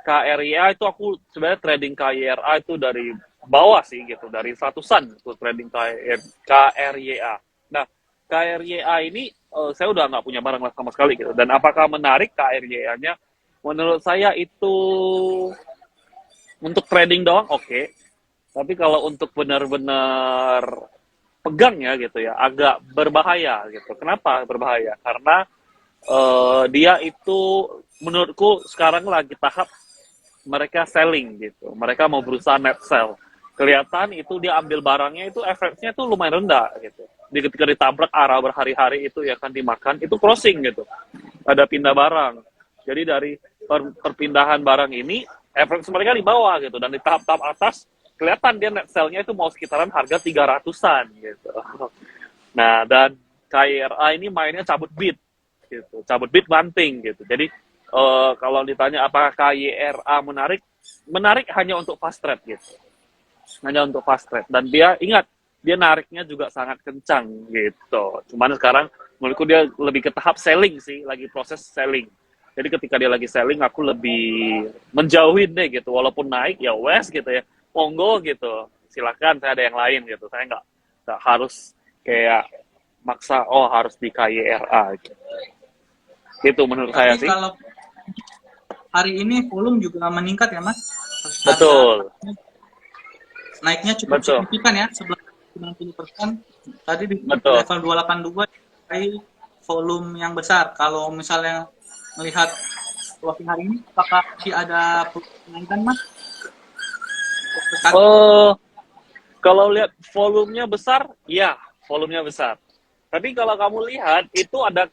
KRYA itu aku sebenarnya trading KYRA itu dari bawah sih gitu, dari ratusan itu trading KRYA. Nah, KRYA ini saya udah nggak punya barang sama sekali gitu. Dan apakah menarik KRYA-nya? Menurut saya itu untuk trading doang oke. Tapi kalau untuk benar-benar pegang ya gitu ya, agak berbahaya gitu. Kenapa berbahaya? Karena dia itu menurutku sekarang lagi tahap mereka selling gitu. Mereka mau berusaha net sell. Kelihatan itu dia ambil barangnya itu efeknya tuh lumayan rendah gitu. Di ketika ditabrak arah berhari-hari itu ya kan dimakan, itu crossing gitu. Ada pindah barang. Jadi dari perpindahan barang ini, efek mereka di bawah gitu. Dan di tahap-tahap atas, kelihatan dia net sell-nya itu mau sekitaran harga 300-an gitu. Nah, dan KIRA ini mainnya cabut bid gitu. Cabut bid banting gitu. Jadi kalau ditanya apakah KYRA menarik, menarik hanya untuk fast trade gitu. Hanya untuk fast trade. Dan dia ingat, dia nariknya juga sangat kencang gitu. Cuman sekarang menurutku dia lebih ke tahap selling sih, lagi proses selling. Jadi ketika dia lagi selling, aku lebih menjauhin deh gitu. Walaupun naik ya wes gitu ya, monggo gitu. Silakan, saya ada yang lain gitu. Saya nggak harus kayak maksa oh harus di KYRA gitu. Itu menurut saya Tapi sih. kalau hari ini volume juga meningkat ya Mas. Harga Betul, naiknya cukup betul, signifikan ya, 90%. Tadi di betul. level 282 sampai volume yang besar. Kalau misalnya melihat closing hari ini, apakah masih ada kenaikan Mas? Oh, kalau lihat volumenya besar, ya volumenya besar. Tapi kalau kamu lihat itu ada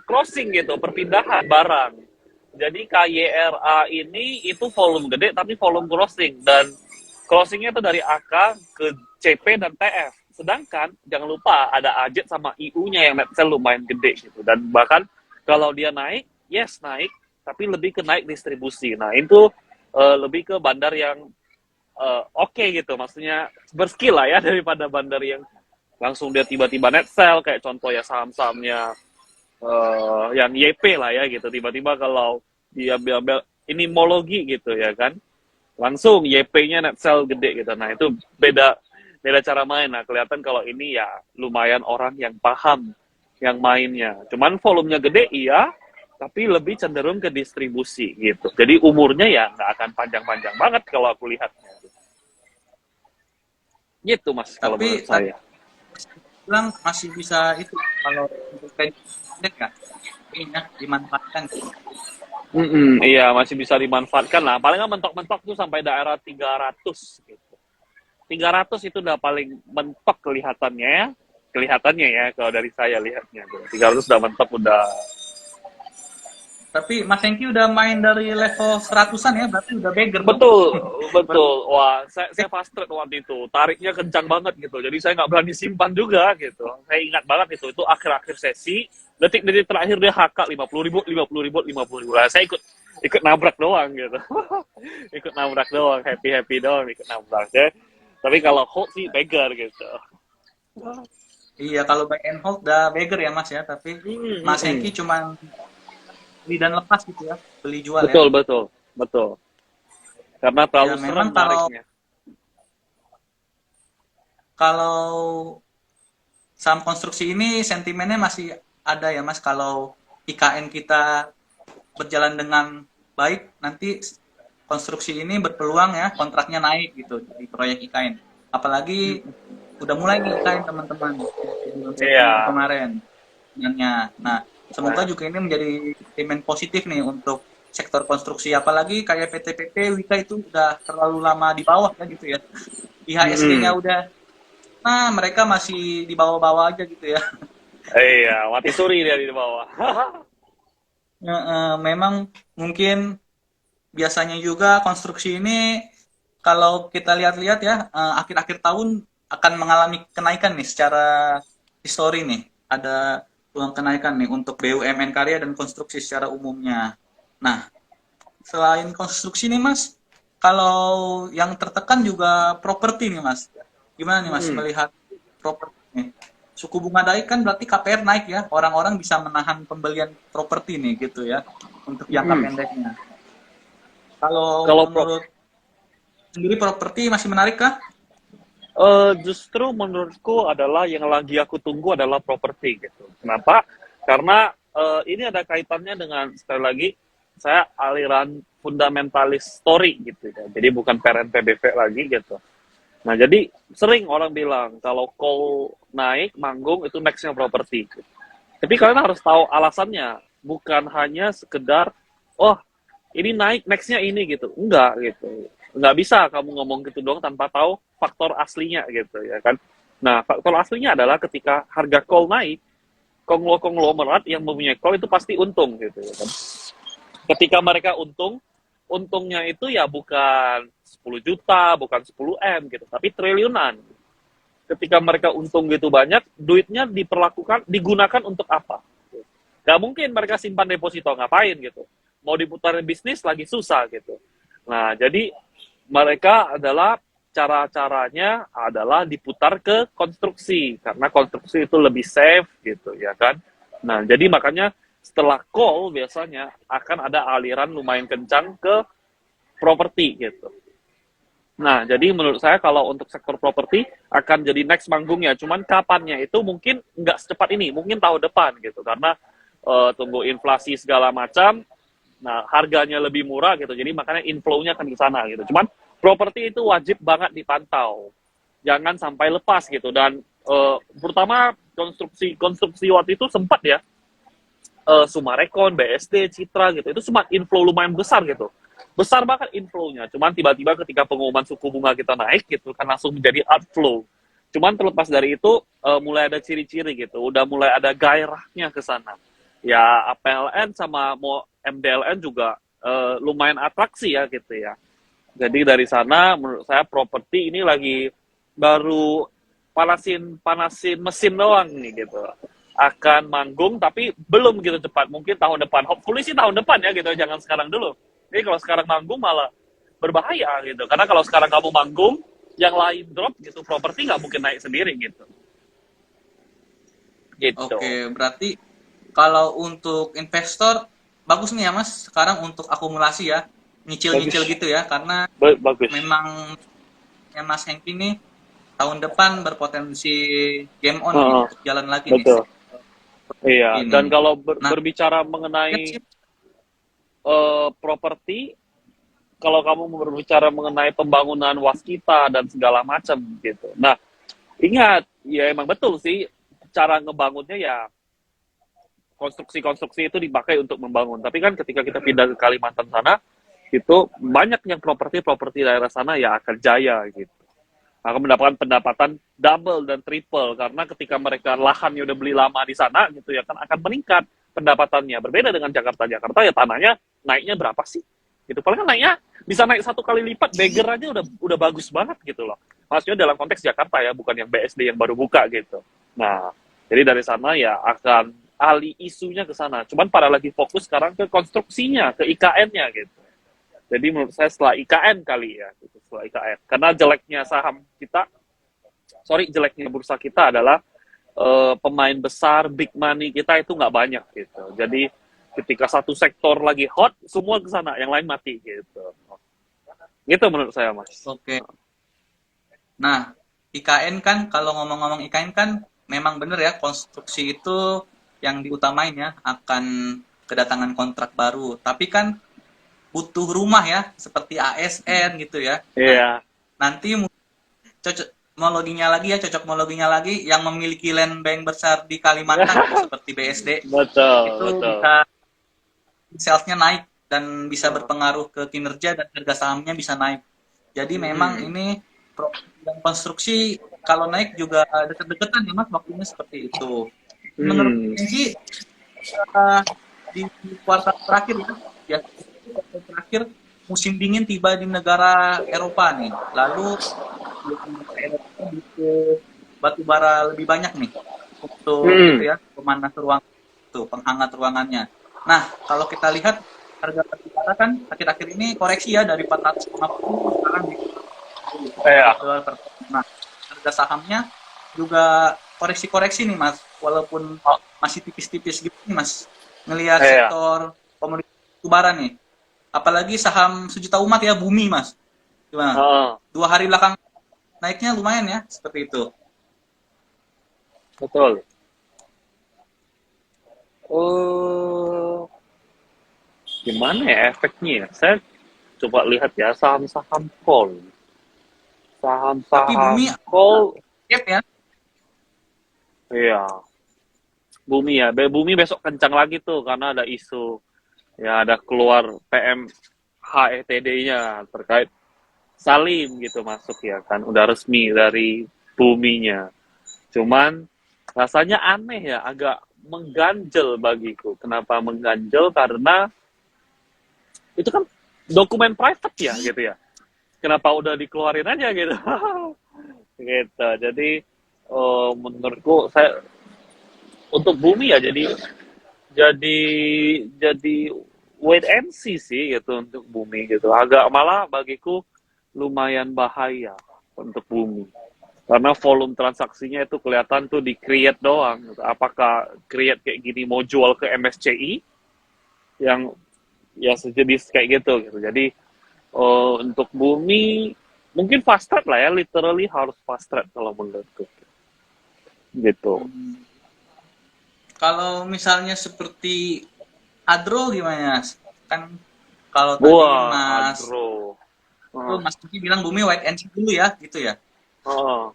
crossing gitu, perpindahan barang. Jadi KYRA ini itu volume gede tapi volume crossing dan crossingnya itu dari AK ke CP dan TF. Sedangkan jangan lupa ada AJET sama IU-nya yang net sell lumayan gede gitu. Dan bahkan kalau dia naik, yes naik, tapi lebih ke naik distribusi. Nah itu lebih ke bandar yang oke gitu, maksudnya berskill lah ya daripada bandar yang langsung dia tiba-tiba net sell kayak contoh ya saham-sahamnya yang YP lah ya gitu, tiba-tiba kalau dia ambil inimologi gitu ya kan, langsung YP-nya net sell gede gitu. Nah itu beda beda cara main. Nah kelihatan kalau ini ya lumayan orang yang paham yang mainnya. Cuman volumenya gede iya, tapi lebih cenderung ke distribusi gitu. Jadi umurnya ya nggak akan panjang-panjang banget kalau aku lihat. Gitu mas kalau menurut Tapi tadi saya. bilang masih bisa itu kalau untuk pendek ya, ini ya dimanfaatkan. Iya masih bisa dimanfaatkan lah. Paling nggak mentok-mentok tuh sampai daerah 300 gitu. 300 itu udah paling mentok kelihatannya ya. Kelihatannya ya kalau dari saya lihatnya. 300 udah mentok udah. Tapi Mas Hengki udah main dari level 100-an ya, berarti udah beggar dong. Betul, betul. Wah, saya fast trade waktu itu. Tariknya kencang banget gitu. Jadi saya nggak berani simpan juga gitu. Saya ingat banget itu. Itu akhir-akhir sesi. Detik-detik terakhir dia HK 50.000, 50.000, 50.000. Nah, saya ikut nabrak doang gitu. Ikut nabrak doang, happy-happy doang ikut nabrak ya. Tapi kalau hold sih beggar gitu. Iya, kalau buy and hold udah beggar ya Mas ya, tapi Mas Hengki Hmm. cuman beli dan lepas gitu ya, beli jual ya. Betul, betul, betul. Karena Ya terlalu serem memang kalau nariknya. kalau saham konstruksi ini sentimennya masih ada ya Mas, kalau IKN kita berjalan dengan baik, nanti konstruksi ini berpeluang ya kontraknya naik gitu di proyek IKN. Apalagi udah mulai nih IKN teman-teman di bulan September Iya. kemarin. Nah, semoga juga ini menjadi sentimen positif nih untuk sektor konstruksi. Apalagi kayak PT-PT Wika itu udah terlalu lama di bawah ya gitu ya. IHSG-nya Mm-mm. udah, nah mereka masih di bawah-bawah aja gitu ya. Iya, mati suri dia di bawah. Memang mungkin biasanya juga konstruksi ini kalau kita lihat-lihat ya akhir-akhir tahun akan mengalami kenaikan nih secara histori nih. Ada peluang kenaikan nih untuk BUMN karya dan konstruksi secara umumnya. Nah, selain konstruksi nih Mas, kalau yang tertekan juga properti nih Mas. Gimana nih Mas Mm-mm. melihat properti nih? Suku bunga naik kan berarti KPR naik ya. Orang-orang bisa menahan pembelian properti nih gitu ya untuk jangka Mm-mm. pendeknya. Kalau Kalau menurut sendiri properti masih menarik kah? Justru menurutku adalah yang lagi aku tunggu adalah properti gitu. Kenapa? Karena ini ada kaitannya dengan sekali lagi saya aliran fundamentalis story gitu ya. Jadi bukan parent PBV lagi gitu. Nah, jadi sering orang bilang kalau call naik manggung itu nextnya properti. Tapi kalian harus tahu alasannya, bukan hanya sekedar oh ini naik nextnya ini gitu, enggak gitu, enggak bisa kamu ngomong gitu doang tanpa tahu faktor aslinya gitu ya kan. Nah, faktor aslinya adalah ketika harga call naik, konglomerat yang mempunyai call itu pasti untung gitu ya kan. Ketika mereka untung, untungnya itu ya bukan 10 juta, bukan 10 M gitu, tapi triliunan. Ketika mereka untung gitu banyak, duitnya digunakan untuk apa? Gak mungkin mereka simpan deposito, ngapain gitu. Mau diputarin bisnis lagi susah gitu. Nah, jadi mereka adalah cara-caranya adalah diputar ke konstruksi karena konstruksi itu lebih safe gitu ya kan. Nah, jadi makanya setelah call biasanya akan ada aliran lumayan kencang ke properti gitu. Nah, jadi menurut saya kalau untuk sektor properti akan jadi next manggungnya. Cuman kapannya itu mungkin nggak secepat ini, mungkin tahun depan gitu. Karena tunggu inflasi segala macam, nah harganya lebih murah gitu. Jadi makanya inflow-nya akan ke sana gitu. Cuman properti itu wajib banget dipantau. Jangan sampai lepas gitu. Dan pertama konstruksi waktu itu sempat ya, Sumarekon, BSD, Citra gitu. Itu sempat inflow lumayan besar gitu. Besar banget inflow-nya. Cuman tiba-tiba ketika pengumuman suku bunga kita naik gitu kan langsung menjadi outflow. Cuman terlepas dari itu mulai ada ciri-ciri gitu. Udah mulai ada gairahnya ke sana. Ya APLN sama mau MDLN juga lumayan atraksi ya gitu ya. Jadi dari sana menurut saya properti ini lagi baru panasin mesin doang nih gitu. Akan manggung tapi belum gitu cepat. Mungkin tahun depan. Hopefully sih tahun depan ya gitu. Jangan sekarang dulu. Jadi kalau sekarang manggung malah berbahaya gitu. Karena kalau sekarang kamu manggung, yang lain drop gitu, properti nggak mungkin naik sendiri gitu. Gitu. Oke, berarti kalau untuk investor bagus nih ya Mas, sekarang untuk akumulasi ya, nyicil-nyicil Bagus. gitu ya, karena Bagus. memang ya Mas Hengki nih tahun depan berpotensi game on nih Heeh, untuk jalan lagi nih betul. Iya. ini Dan nih. kalau Nah, berbicara lihat mengenai sih, properti, kalau kamu berbicara mengenai pembangunan waskita dan segala macam gitu. Nah, ingat, ya emang betul sih cara ngebangunnya ya konstruksi-konstruksi itu dipakai untuk membangun. Tapi kan ketika kita pindah ke Kalimantan sana, itu banyak yang properti-properti daerah sana ya akan jaya gitu. Akan mendapatkan pendapatan double dan triple karena ketika mereka lahannya udah beli lama di sana gitu ya kan akan meningkat pendapatannya. Berbeda dengan Jakarta. Jakarta ya tanahnya naiknya berapa sih? Gitu. Paling kan naiknya bisa naik 1 kali lipat, beggar aja udah bagus banget gitu loh. Maksudnya dalam konteks Jakarta ya, bukan yang BSD yang baru buka gitu. Nah, jadi dari sana ya akan alih isunya ke sana. Cuman para lagi fokus sekarang ke konstruksinya, ke IKN-nya gitu. Jadi menurut saya setelah IKN kali ya, gitu, setelah IKN. Karena jeleknya saham kita, jeleknya bursa kita adalah pemain besar, big money kita itu nggak banyak gitu. Jadi ketika satu sektor lagi hot, semua ke sana, yang lain mati gitu. Gitu menurut saya, Mas. oke. Nah, IKN kan kalau ngomong-ngomong IKN kan memang bener ya konstruksi itu yang diutamain ya akan kedatangan kontrak baru. Tapi kan butuh rumah ya seperti ASN gitu ya. Nah, Iya, nanti cocok mologinya lagi yang memiliki land bank besar di Kalimantan gitu, seperti BSD betul, itu betul. bisa salesnya naik dan bisa berpengaruh ke kinerja dan harga sahamnya bisa naik. Jadi memang Hmm. ini properti dan konstruksi kalau naik juga deket-deketan ya Mas waktunya seperti itu. Menurut Hmm. Enki uh, di kuartal terakhir ya kuartal terakhir musim dingin tiba di negara Eropa nih. Lalu Eropa butuh batu bara lebih banyak nih untuk itu Hmm. ya pemanas ruang itu penghangat ruangannya. Nah, kalau kita lihat harga batu bara kan akhir-akhir ini koreksi ya dari 450 sekarang di Iya, $4 per ton. Nah, harga sahamnya juga koreksi-koreksi nih Mas, walaupun oh, masih tipis-tipis gitu nih Mas. Ngelihat iya. sektor komoditas batubara nih. Apalagi saham sejuta umat ya, Bumi, Mas. Gimana? Heeh, 2 hari belakang naiknya lumayan ya, seperti itu. betul. Oh, gimana ya efeknya ya? Saya coba lihat ya saham-saham call. Tapi Saham-saham Bumi call, gap ya. iya. Bumi ya, Bumi besok kencang lagi tuh karena ada isu ya ada keluar PM HETD-nya terkait Salim gitu masuk ya kan, udah resmi dari Buminya. Cuman rasanya aneh ya, agak mengganjel bagiku. Kenapa mengganjel? Karena itu kan dokumen private ya gitu ya. Kenapa udah dikeluarin aja gitu? Gitu. Jadi menurutku saya untuk Bumi ya jadi jadi wait and see sih gitu untuk Bumi gitu. Agak malah bagiku lumayan bahaya untuk Bumi. Karena volume transaksinya itu kelihatan tuh di create doang. Gitu. Apakah create kayak gini mau jual ke MSCI yang ya sejenis kayak gitu. Jadi untuk Bumi mungkin fast track lah ya, literally harus fast track kalau menurutku. Gitu. Hmm. Kalau misalnya seperti Adro gimana, Mas? Kan kalau tadi Wah, Mas Adro. Uh, Mas Kiki bilang Bumi wait and see dulu ya, gitu ya. uh, Oh,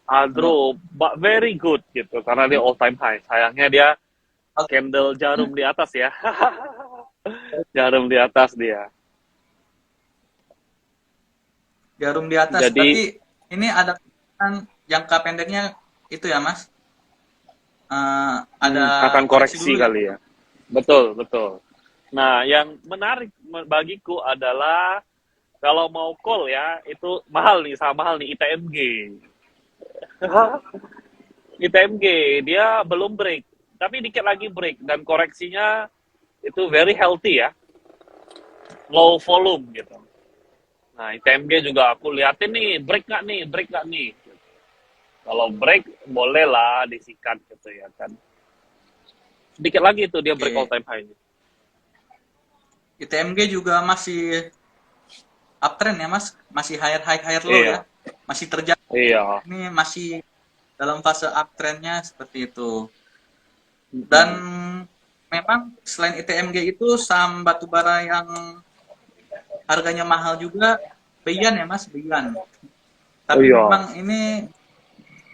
Adro, but very good gitu karena dia all time high. Sayangnya dia oke. candle jarum di atas ya. Jarum di atas dia. Jarum di atas. Jadi Berarti ini ada kan jangka pendeknya itu ya, Mas. Ada akan koreksi koreksi dulu ya. kali ya. Betul, betul. Nah, yang menarik bagiku adalah kalau mau call ya, itu mahal nih, sama mahal nih ITMG. ITMG, dia belum break, tapi dikit lagi break dan koreksinya itu very healthy ya, low volume gitu. Nah, ITMG juga aku liatin nih, break nggak nih. Kalau break boleh lah disikat gitu ya kan. Sedikit lagi itu dia break all Oke. time high. ITMG juga masih uptrend ya, Mas. Masih higher low ya. Iya, Masih terjadi. iya. Ini masih dalam fase uptrendnya seperti itu. Dan Mm-mm. memang selain ITMG itu saham batubara yang harganya mahal juga Beyan ya, Mas, Beyan. Oh Tapi iya, memang ini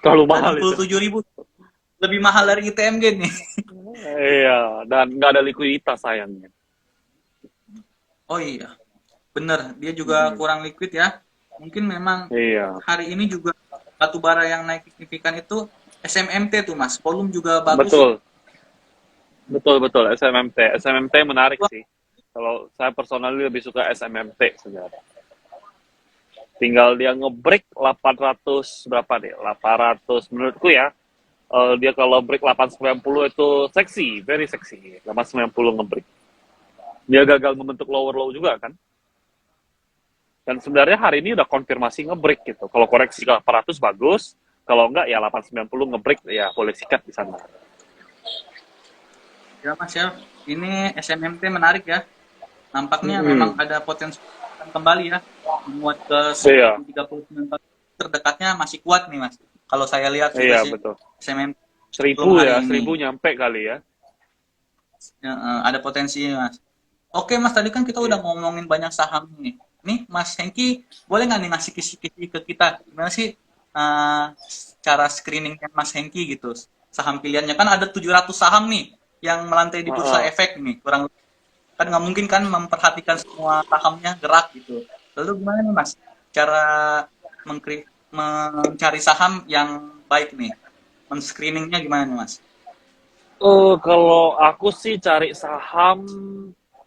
terlalu mahal itu. 67.000, lebih mahal dari ITMG nih. Iya, dan nggak ada likuiditas sayangnya. Oh iya, bener. Dia juga Mm-mm. kurang liquid ya. Mungkin memang Iya, hari ini juga batubara yang naik signifikan itu SMMT tuh, Mas. Volume juga bagus. betul, betul, betul. SMMT, SMMT menarik sih. Kalau saya personally lebih suka SMMT sebenarnya. Tinggal dia ngebreak 800 berapa deh? 800 menurutku ya. Dia kalau break 890 itu seksi, very seksi. 890 ngebreak. Dia gagal membentuk lower low juga kan. Dan sebenarnya hari ini udah konfirmasi ngebreak gitu. Kalau koreksi ke 800 bagus, kalau enggak ya 890 ngebreak ya boleh sikat di sana. Ya, Mas ya. Ini SMMT menarik ya. Nampaknya memang Hmm, ada potensi kembali ya. Menguat ke iya, 1039 terdekatnya masih kuat nih, Mas. Kalau saya lihat juga iya sih betul. SMMT sebelum 1000 ya, hari 1000 ini. nyampe kali ya. Ya, ada potensi, Mas. Oke, Mas, tadi kan kita udah Iya. ngomongin banyak saham nih. Nih, Mas Hengki, boleh nggak nih ngasih kisi-kisi ke kita? Gimana sih eh, cara screeningnya Mas Hengki gitu? Saham pilihannya kan ada 700 saham nih yang melantai di bursa Heeh. efek nih. Kurang kan nggak mungkin kan memperhatikan semua sahamnya gerak gitu. Lalu gimana nih, Mas? Cara mencari saham yang baik nih. Men-screeningnya gimana nih, Mas? Kalau aku sih cari saham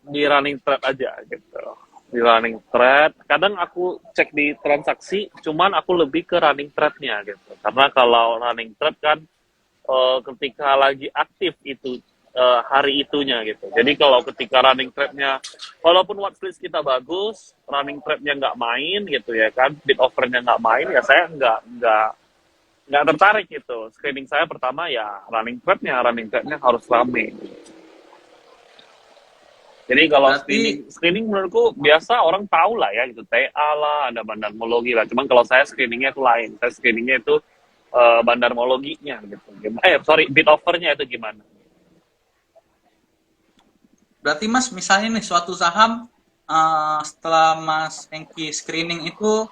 di running trade aja gitu. Di running trade, kadang aku cek di transaksi, cuman aku lebih ke running trade-nya gitu. Karena kalau running trade kan ketika lagi aktif itu hari itunya gitu. Jadi kalau ketika running trade-nya, walaupun watchlist kita bagus, running trade-nya nggak main gitu ya kan, bid offer-nya nggak main, ya saya nggak tertarik gitu. Screening saya pertama ya running trade-nya harus rame. Jadi kalau Berarti screening menurutku biasa orang tahu lah ya gitu, TA lah, ada bandarmologi lah. Cuman kalau saya screeningnya itu lain. Saya screeningnya itu bandarmologinya gitu. Sorry, bid offernya itu gimana? berarti Mas misalnya nih suatu saham setelah Mas Engki screening itu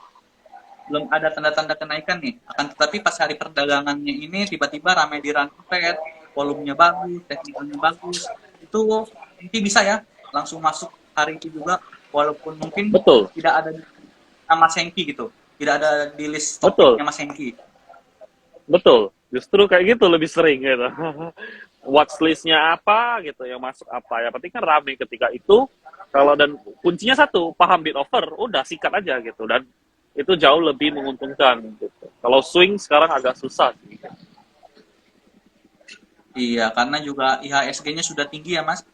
belum ada tanda-tanda kenaikan nih. Akan tetapi pas hari perdagangannya ini tiba-tiba ramai di run Fed, volumenya bagus, teknikalnya bagus. Itu Engki bisa ya langsung masuk hari itu juga walaupun mungkin Betul, tidak ada nama Mas Hengki gitu. Tidak ada di list stock betul, picknya Mas Hengki. betul. Justru kayak gitu lebih sering gitu. Watchlist-nya apa gitu, yang masuk apa. Ya penting kan rame ketika itu. Kalau dan kuncinya satu, paham bid offer, udah sikat aja gitu. Dan itu jauh lebih menguntungkan gitu. Kalau swing sekarang agak susah sih. Iya, karena juga IHSG-nya sudah tinggi ya Mas.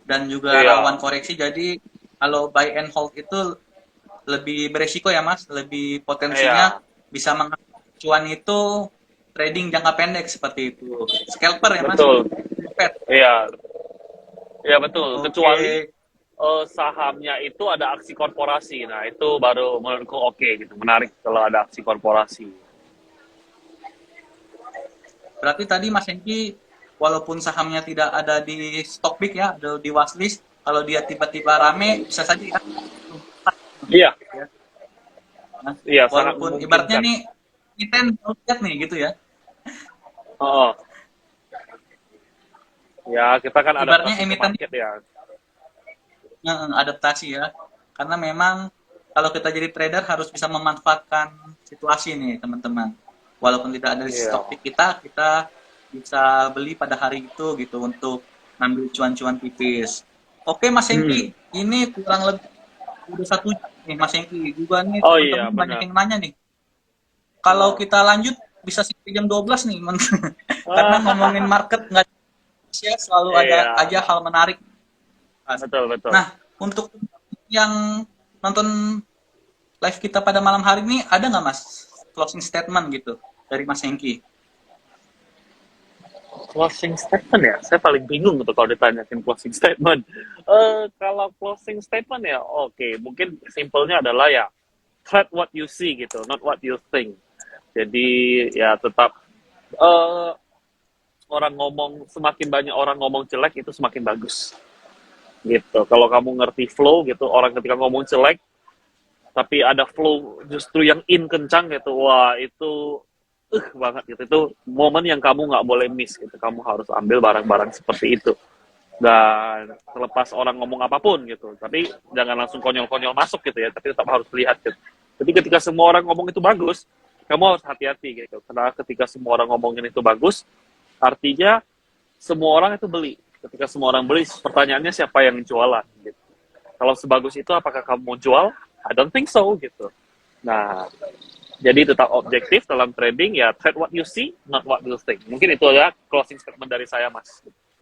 Dan juga Iya, rawan koreksi. Jadi kalau buy and hold itu lebih beresiko ya Mas. Lebih potensinya iya, bisa mengambil cuan itu trading jangka pendek seperti itu. Scalper ya Mas. betul. Pet. Iya, iya betul. Oke. Kecuali sahamnya itu ada aksi korporasi. Nah, itu baru menurutku oke gitu. Menarik kalau ada aksi korporasi. Berarti tadi Mas Hengki walaupun sahamnya tidak ada di stock pick ya, ada di watchlist, kalau dia tiba-tiba rame bisa saja ya. Iya, Ya. Nah, iya sangat walaupun ibaratnya memungkinkan. nih kita lihat nih gitu ya. Oh, ya kita kan Ibaratnya adaptasi ke emiten market ya. adaptasi ya. Karena memang kalau kita jadi trader harus bisa memanfaatkan situasi nih teman-teman. Walaupun tidak ada di Iya. stock pick kita, kita bisa beli pada hari itu gitu untuk ngambil cuan-cuan tipis. Oke Mas Hmm. Hengki, ini kurang lebih udah 1 jam nih Mas Hengki. Juga nih Oh iya teman-teman banyak benar. yang nanya nih. Kalau Oh. kita lanjut bisa sampai jam 12 nih. Karena ngomongin Ah, market nggak ya, selalu ada iya, aja hal menarik. betul betul. Nah, untuk yang nonton live kita pada malam hari ini, ada nggak Mas closing statement gitu dari Mas Hengki? Closing statement ya, saya paling bingung tuh kalau ditanyain closing statement. Kalau closing statement ya, oke, mungkin simpelnya adalah ya trade what you see gitu, not what you think. Jadi ya tetap eh orang ngomong semakin banyak orang ngomong jelek itu semakin bagus gitu. Kalau kamu ngerti flow gitu, orang ketika ngomong jelek tapi ada flow justru yang in kencang gitu, wah itu banget gitu. Itu momen yang kamu nggak boleh miss gitu. Kamu harus ambil barang-barang seperti itu. Dan terlepas orang ngomong apapun gitu, tapi jangan langsung konyol-konyol masuk gitu ya, tapi tetap harus lihat gitu. Jadi ketika semua orang ngomong itu bagus, kamu harus hati-hati gitu. Karena ketika semua orang ngomongin itu bagus, artinya semua orang itu beli. Ketika semua orang beli, pertanyaannya siapa yang jualan gitu. Kalau sebagus itu apakah kamu mau jual? I don't think so gitu. Nah, jadi tetap objektif dalam trading ya, trade what you see, not what you think. Mungkin itu ya closing statement dari saya, Mas.